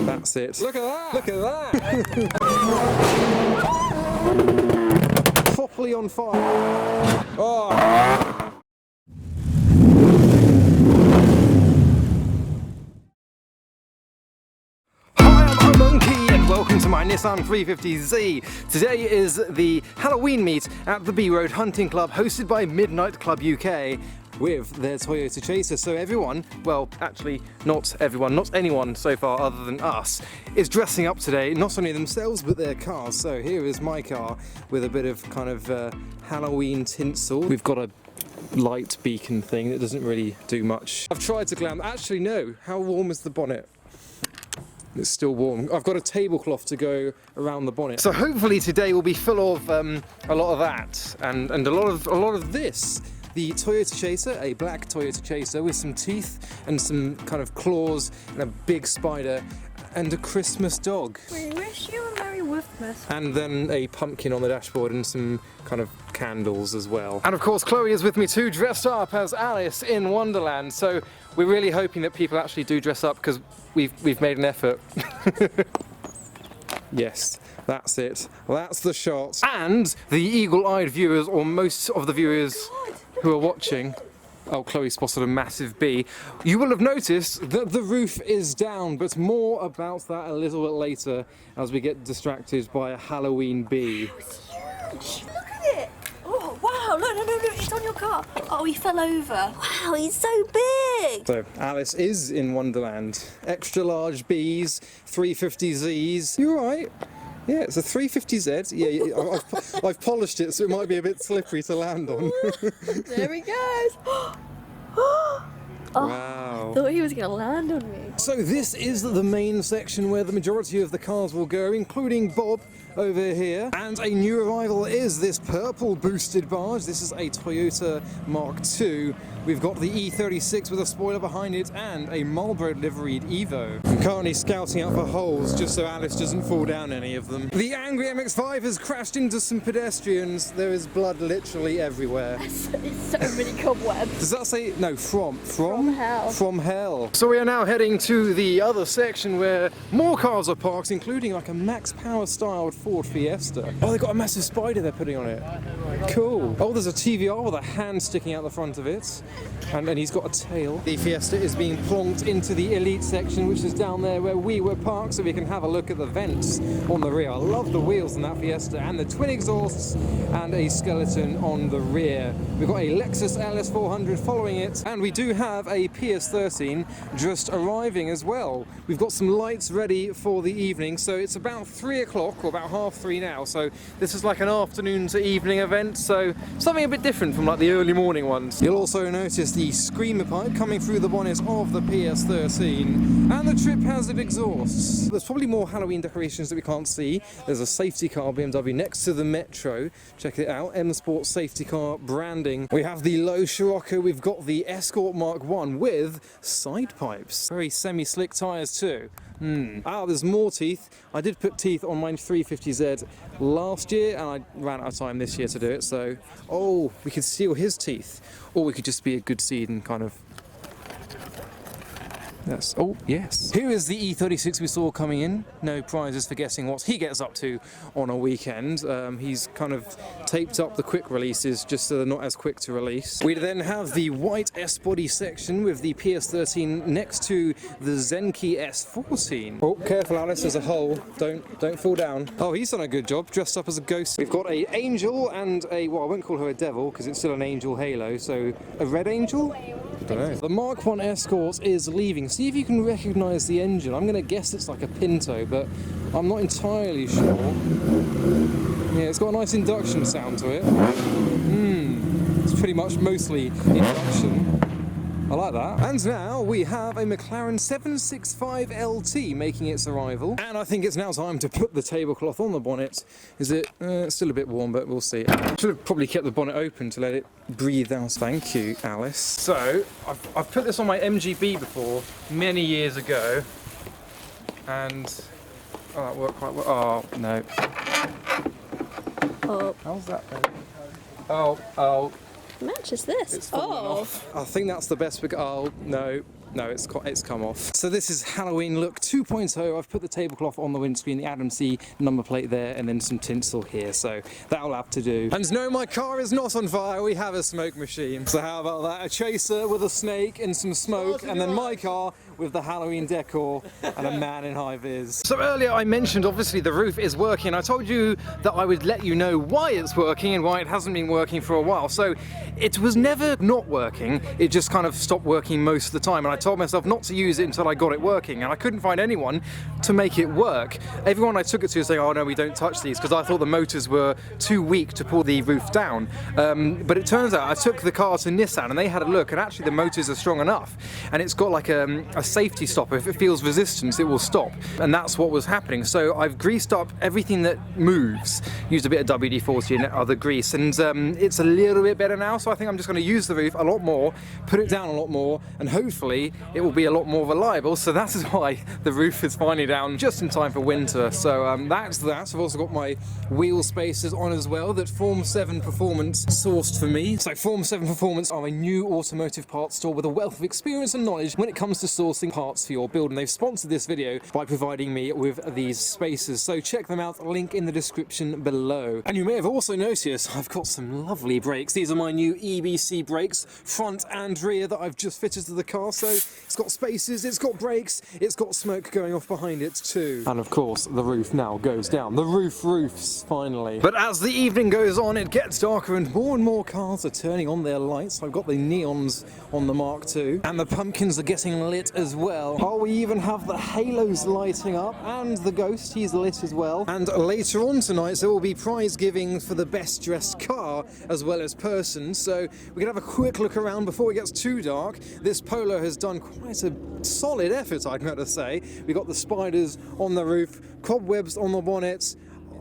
That's it. Look at that! Look at that! Properly on fire. Oh! Welcome to my Nissan 350Z. Today is the Halloween meet at the B Road Hunting Club hosted by Midnight Club UK with their Toyota Chaser. So everyone, well actually not everyone, not anyone so far other than us, is dressing up today, not only themselves but their cars. So here is my car with a bit of kind of Halloween tinsel. We've got a light beacon thing that doesn't really do much. I've tried to glam, actually no, how warm is the bonnet? It's still warm. I've got a tablecloth to go around the bonnet. So hopefully today will be full of a lot of that and a lot of this. The Toyota Chaser, a black Toyota Chaser with some teeth and some kind of claws and a big spider and a Christmas dog. We wish you a Merry Christmas. And then a pumpkin on the dashboard and some kind of candles as well. And of course Chloe is with me too, dressed up as Alice in Wonderland. So we're really hoping that people actually do dress up because we've made an effort. Yes, that's it. That's the shot. And the eagle-eyed viewers, or most of the viewers who are watching, oh, Chloe spotted a massive bee. You will have noticed that the roof is down, but more about that a little bit later as we get distracted by a Halloween bee. It's huge! Look at it! Oh, wow, look, it's on your car. Oh, he fell over. Wow, he's so big! So, Alice is in Wonderland. Extra large bees, 350Zs. You alright? Yeah, it's a 350Z. Yeah, I've polished it so it might be a bit slippery to land on. There he goes. Oh, wow. I thought he was going to land on me. So this is the main section where the majority of the cars will go, including Bob over here. And a new arrival is this purple boosted barge. This is a Toyota Mark II. We've got the E36 with a spoiler behind it and a Marlboro liveried Evo. I'm currently scouting out for holes just so Alice doesn't fall down any of them. The angry MX-5 has crashed into some pedestrians. There is blood literally everywhere. It's so many cobwebs. Does that say, no, from hell. From hell. So we are now heading to the other section where more cars are parked, including like a Max Power styled Ford Fiesta. Oh, they've got a massive spider they're putting on it. Cool. Oh, there's a TVR with a hand sticking out the front of it. And he's got a tail. The Fiesta is being plonked into the elite section, which is down there where we were parked, so we can have a look at the vents on the rear. I love the wheels in that Fiesta, and the twin exhausts, and a skeleton on the rear. We've got a Lexus LS400 following it, and we do have a PS13 just arriving as well. We've got some lights ready for the evening, so it's about 3 o'clock, or about 3:30 now, so this is like an afternoon to evening event, so something a bit different from like the early morning ones. You'll also notice the screamer pipe coming through the bonnet of the PS13, and the trip hazard exhausts. There's probably more Halloween decorations that we can't see. There's a safety car BMW next to the Metro. Check it out, M Sport safety car branding. We have the low Scirocco. We've got the Escort Mark I with side pipes. Very semi-slick tyres too. Ah, there's more teeth. I did put teeth on my 350Z last year and I ran out of time this year to do it, so oh, we could steal his teeth, or we could just be a good seed and kind of yes. Oh, yes. Here is the E36 we saw coming in. No prizes for guessing what he gets up to on a weekend. He's kind of taped up the quick releases just so they're not as quick to release. We then have the white S-body section with the PS13 next to the Zenki S14. Oh, careful Alice, there's a hole. Don't fall down. Oh, he's done a good job, dressed up as a ghost. We've got a angel and a, well, I won't call her a devil because it's still an angel halo, so a red angel? I don't know. The Mark I Escort is leaving. See if you can recognise the engine. I'm going to guess it's like a Pinto, but I'm not entirely sure. Yeah, it's got a nice induction sound to it. It's pretty much mostly induction. I like that. And now we have a McLaren 765 LT making its arrival. And I think it's now time to put the tablecloth on the bonnet. Is it? It's still a bit warm, but we'll see. Should have probably kept the bonnet open to let it breathe out. Thank you, Alice. So, I've put this on my MGB before, many years ago. And, oh, that worked quite well. Oh, no. Oh. How's that then? Oh. Matches this. It's fallen off. I think that's the best. Oh, no. No, it's come off. So this is Halloween look 2.0. I've put the tablecloth on the windscreen, the Adam C number plate there, and then some tinsel here. So that'll have to do. And no, my car is not on fire. We have a smoke machine. So how about that? A chaser with a snake and some smoke, and then my car with the Halloween decor and a man in high vis. So earlier I mentioned obviously the roof is working. I told you that I would let you know why it's working and why it hasn't been working for a while. So it was never not working, it just kind of stopped working most of the time, and I told myself not to use it until I got it working, and I couldn't find anyone to make it work. Everyone I took it to was saying, oh no, we don't touch these, because I thought the motors were too weak to pull the roof down. But it turns out I took the car to Nissan and they had a look, and actually the motors are strong enough, and it's got like a safety stopper. If it feels resistance, it will stop, and that's what was happening. So I've greased up everything that moves, used a bit of WD-40 and other grease, and it's a little bit better now. So I think I'm just going to use the roof a lot more, put it down a lot more, and hopefully it will be a lot more reliable. So that is why the roof is finally down just in time for winter. So that's that. I've also got my wheel spacers on as well that Form 7 Performance sourced for me. So Form 7 Performance are a new automotive parts store with a wealth of experience and knowledge when it comes to sourcing parts for your build, and they've sponsored this video by providing me with these spacers. So check them out, link in the description below. And you may have also noticed I've got some lovely brakes. These are my new EBC brakes, front and rear, that I've just fitted to the car. So it's got spacers, it's got brakes, it's got smoke going off behind it too. And of course the roof now goes down. The roof roofs finally. But as the evening goes on, it gets darker and more cars are turning on their lights. I've got the neons on the Mark II, and the pumpkins are getting lit as well. Oh, we even have the halos lighting up, and the ghost, he's lit as well. And later on tonight there will be prize giving for the best dressed car as well as person. So we can have a quick look around before it gets too dark. This Polo has done quite a solid effort, I've got to say. We got the spiders on the roof, cobwebs on the bonnet.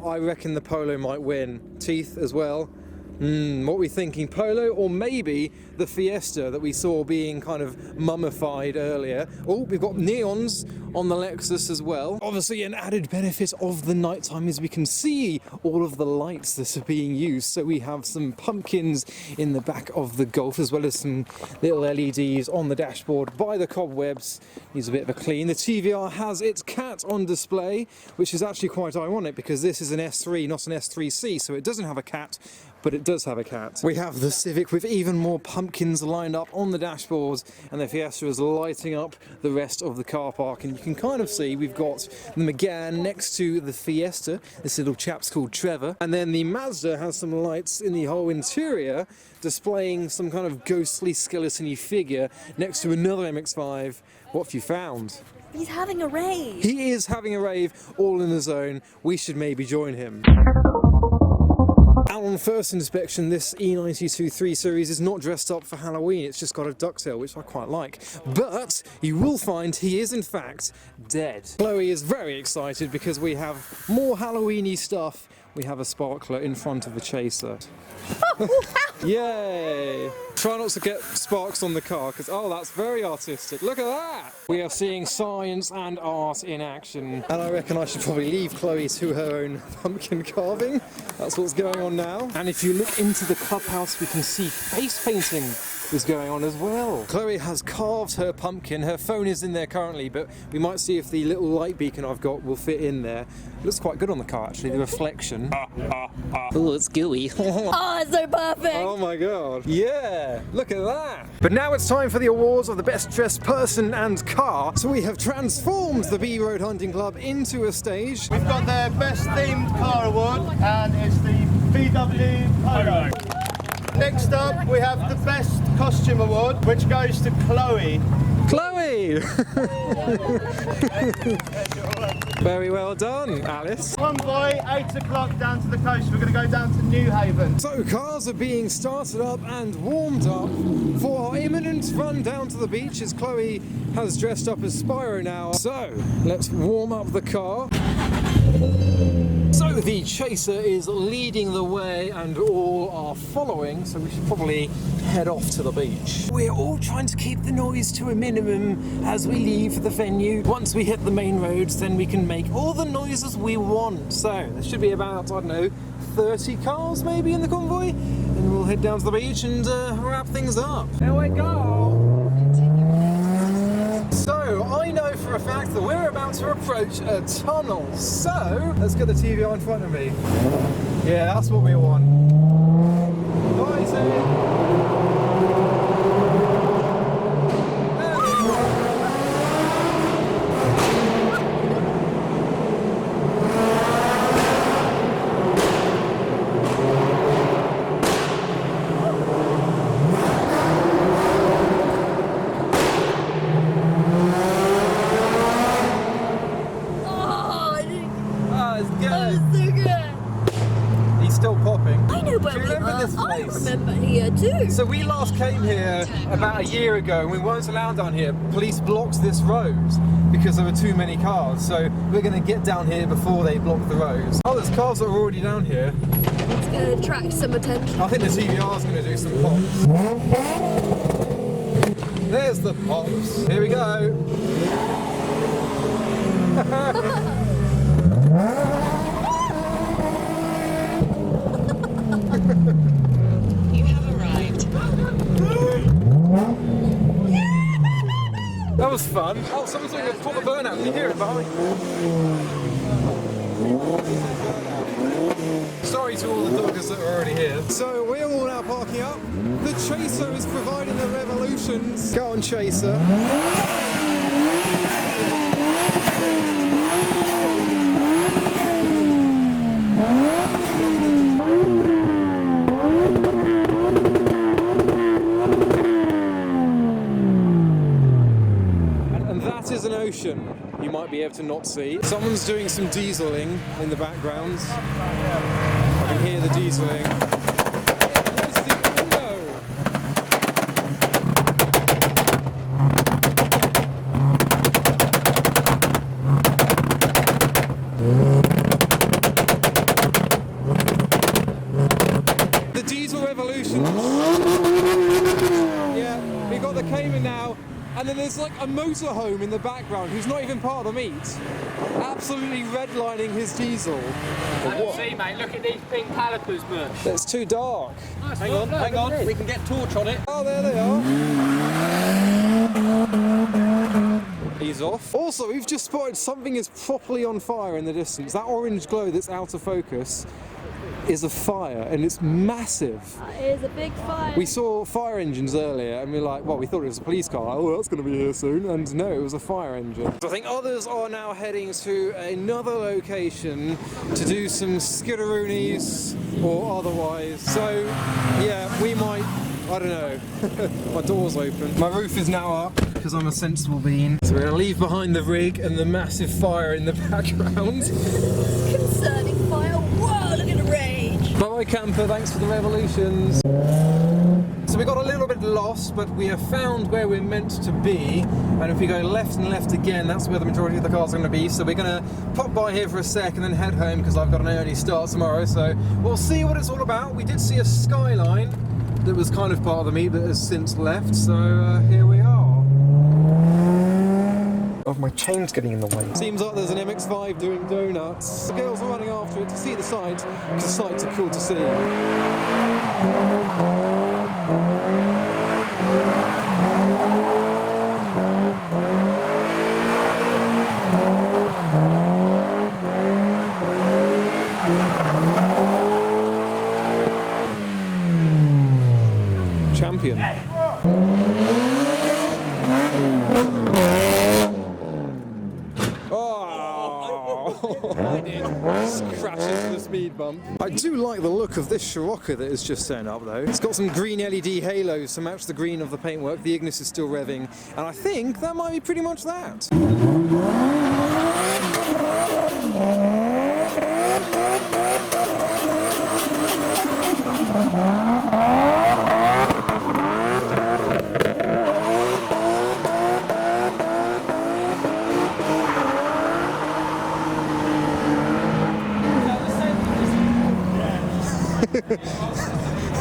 I reckon the Polo might win. Teeth as well. What are we thinking? Polo, or maybe the Fiesta that we saw being kind of mummified earlier. Oh, we've got neons on the Lexus as well. Obviously an added benefit of the nighttime is we can see all of the lights that are being used. So we have some pumpkins in the back of the Golf, as well as some little LEDs on the dashboard by the cobwebs. Needs a bit of a clean. The TVR has its cat on display, which is actually quite ironic because this is an S3, not an S3C, so it doesn't have a cat, but it does have a cat. We have the Civic with even more pumpkins lined up on the dashboard, and the Fiesta is lighting up the rest of the car park, and you can kind of see we've got the Megane next to the Fiesta. This little chap's called Trevor, and then the Mazda has some lights in the whole interior displaying some kind of ghostly skeleton-y figure next to another MX-5. What have you found? He's having a rave. He is having a rave all in his own. We should maybe join him. Out on first inspection, this E92 3 Series is not dressed up for Halloween, it's just got a ducktail, which I quite like. But you will find he is in fact dead. Chloe is very excited because we have more Halloween-y stuff. We have a sparkler in front of the chaser. Yay! Try not to get sparks on the car, because oh, that's very artistic. Look at that! We are seeing science and art in action. And I reckon I should probably leave Chloe to her own pumpkin carving. That's what's going on now. And if you look into the clubhouse, we can see face painting is going on as well. Chloe has carved her pumpkin. Her phone is in there currently, but we might see if the little light beacon I've got will fit in there. It looks quite good on the car actually, the reflection. Oh, it's gooey. Oh, it's so perfect. Oh my god. Yeah, look at that. But now it's time for the awards of the best dressed person and car. So we have transformed the B Road Hunting Club into a stage. We've got the best themed car award, and it's the VW Polo. Next up, we have the best costume award, which goes to Chloe. Chloe! Very well done, Alice. Convoy, 8 o'clock down to the coast. We're going to go down to New Haven. So cars are being started up and warmed up for our imminent run down to the beach, as Chloe has dressed up as Spyro now. So let's warm up the car. So the chaser is leading the way and all are following, so we should probably head off to the beach. We're all trying to keep the noise to a minimum as we leave the venue. Once we hit the main roads, then we can make all the noises we want. So there should be about, I don't know, 30 cars maybe in the convoy, and we'll head down to the beach and wrap things up. Here we go! So, I know for a fact that we're about to approach a tunnel. So, let's get the TV in front of me. Yeah, that's what we want. Rising. So we last came here about a year ago and we weren't allowed down here. Police blocked this road because there were too many cars. So we're going to get down here before they block the roads. Oh, there's cars that are already down here. It's going to attract some attention. I think the TVR is going to do some pops. There's the pops. Here we go. That was fun. Oh, someone's doing a proper burnout. Can you hear it behind? Sorry to all the doggers that are already here. So we're all now parking up. The Chaser is providing the revolutions. Go on, Chaser. You might be able to not see. Someone's doing some dieseling in the background. I can hear the dieseling. There's the window. The diesel revolution. Yeah, we got the Cayman now. And then there's like a motorhome in the background who's not even part of the meet. Absolutely redlining his diesel. See, mate, look at these pink calipers, Bush. It's too dark. Nice. Hang on, we can get torch on it. Oh, there they are. He's off. Also, we've just spotted something is properly on fire in the distance. That orange glow that's out of focus is a fire, and it's massive. It is a big fire. We saw fire engines earlier, and we were like, well, we thought it was a police car. Oh, that's going to be here soon. And no, it was a fire engine. So I think others are now heading to another location to do some skiddaroonies or otherwise. So, yeah, we might, I don't know. My door's open. My roof is now up because I'm a sensible bean. So we're going to leave behind the rig and the massive fire in the background. Concerning fire. Whoa, look at the rage. Bye camper, thanks for the revolutions. So we got a little bit lost, but we have found where we're meant to be. And if we go left and left again, that's where the majority of the cars are going to be. So we're going to pop by here for a sec and then head home because I've got an early start tomorrow. So we'll see what it's all about. We did see a Skyline that was kind of part of the meet that has since left. So here we are. Oh, my chain's getting in the way. Seems like there's an MX-5 doing donuts. The girls are running after it to see the sight, because the sights are cool to see. Champion. Crashes into the speed bump. I do like the look of this Scirocco that is just turned up though. It's got some green LED halos to match the green of the paintwork. The Ignis is still revving, and I think that might be pretty much that.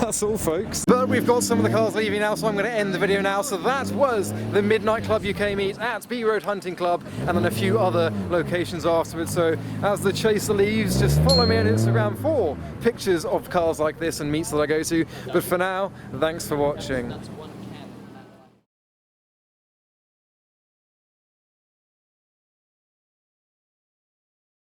That's all, folks. But we've got some of the cars leaving now, so I'm going to end the video now. So that was the Midnight Club UK meet at B Road Hunting Club, and then a few other locations afterwards. So as the Chaser leaves, just follow me on Instagram for pictures of cars like this and meets that I go to. But for now, thanks for watching.